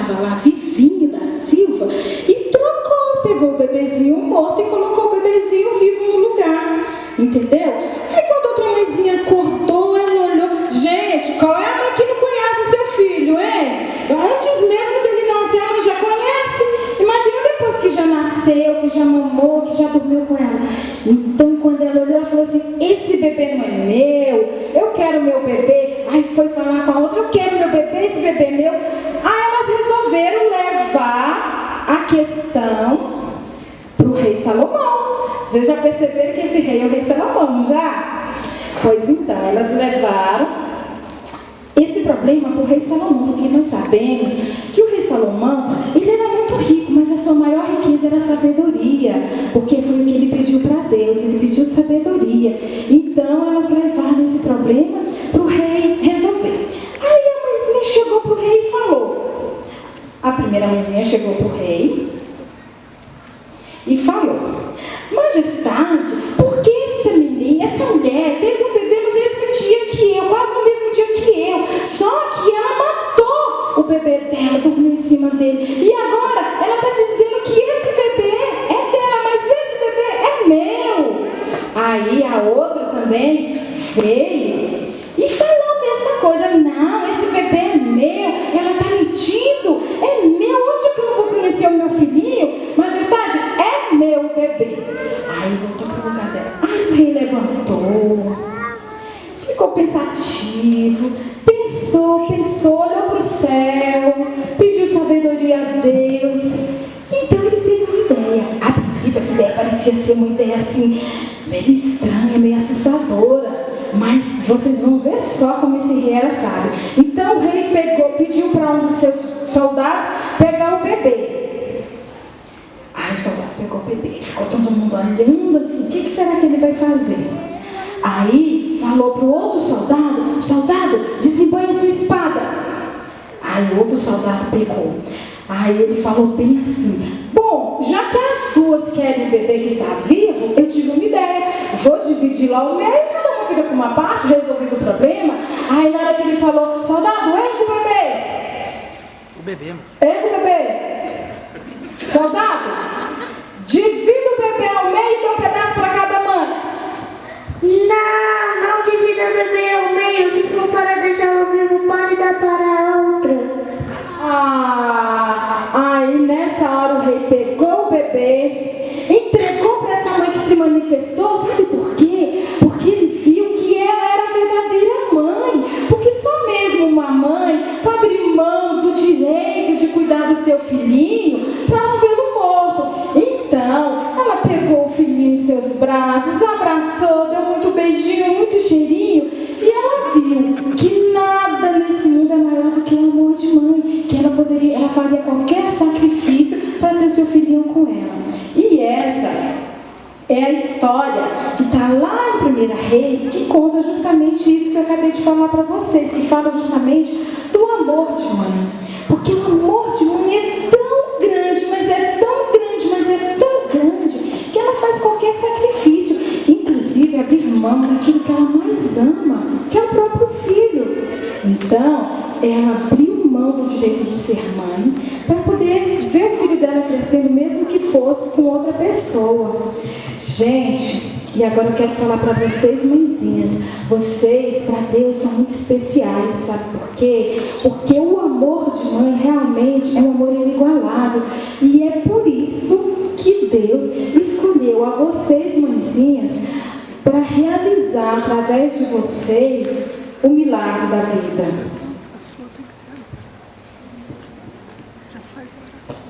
estava lá vivinho da Silva e pegou o bebezinho morto e colocou o bebezinho vivo no lugar, entendeu? Aí quando a outra mãezinha acordou, ela olhou, gente, qual é a mãe que não conhece seu filho, hein? Antes mesmo dele nascer, a mãe já conhece. Imagina depois que já nasceu, que já mamou, que já dormiu com ela. Então quando ela olhou, ela falou assim, esse bebê não é meu, eu quero meu bebê. Aí foi falar com a outra, eu quero meu bebê, esse bebê é meu. Aí elas resolveram levar a questão para o rei Salomão. Vocês já perceberam que esse rei é o rei Salomão, já? Pois então, elas levaram esse problema para o rei Salomão, porque nós sabemos que o rei Salomão, ele era muito rico, mas a sua maior riqueza era a sabedoria, porque foi o que ele pediu para Deus, ele pediu sabedoria. Então, elas levaram esse problema para o rei resolver. Aí a mãezinha chegou para o rei e falou. A primeira mãezinha chegou para o rei e falou, majestade, por que essa mulher teve um bebê no mesmo dia que eu, quase no mesmo dia que eu, só que ela matou o bebê dela, dormiu em cima dele, e agora ela está dizendo que esse bebê é dela, mas esse bebê é meu. Aí a outra também veio e falou a mesma coisa, não, esse bebê é meu, ela está mentindo, é meu, onde é que eu não vou conhecer o meu filhinho? Majestade, é meu bebê. Aí voltou para o lugar dela. Aí o rei levantou, ficou pensativo, pensou, olhou para o céu, pediu sabedoria a Deus. Então ele teve uma ideia. A princípio essa ideia parecia ser uma ideia assim, meio estranha, meio assustadora. Mas vocês vão ver só como esse rei era sábio. Então o rei pediu para um dos seus soldados pegar o bebê. Aí o soldado pegou o bebê, ficou todo mundo olhando assim, o que será que ele vai fazer? Aí falou para o outro soldado, soldado, desembanhe sua espada. Aí o outro soldado pegou. Aí ele falou bem assim, bom, já que as duas querem o bebê que está vivo, eu tive uma ideia, vou dividir lá o meio, cada um fica com uma parte, resolvido o problema. Aí na hora que ele falou, soldado, ergue o bebê. O bebê. Ergue o bebê. Soldado, divida o bebê ao meio e dá um pedaço para cada mãe. Não divida o bebê ao meio. Se for para deixá-lo vivo, pode dar para a outra. Aí nessa hora o rei pegou o bebê, entregou para essa mãe que se manifestou. Sabe por quê? Porque ele viu que ela era a verdadeira mãe. Porque só mesmo uma mãe para abrir mão do direito de cuidar do seu filhinho para não vê-lo morto. Então ela pegou o filhinho em seus braços, abraçou, deu muito beijinho, muito cheirinho, e ela viu que nada nesse mundo é maior do que o amor de mãe, que ela faria qualquer sacrifício para ter seu filhinho com ela. E essa é a história que está lá em 1 Reis, que conta justamente isso que eu acabei de falar para vocês, que fala justamente do amor de mãe. Porque o amor de mãe é tão grande, mas é tão grande, mas é tão grande, que ela faz qualquer sacrifício, inclusive abrir mão daquilo que ela mais ama, que é o próprio filho. Então, ela abriu mão do direito de ser mãe para poder ver o filho dela crescendo, mesmo que fosse com outra pessoa. Gente, e agora eu quero falar para vocês, mãezinhas, vocês para Deus são muito especiais, sabe por quê? Porque o amor de mãe realmente é um amor inigualável, e é por isso que Deus escolheu a vocês, mãezinhas, para realizar através de vocês o milagre da vida. Já faz a oração.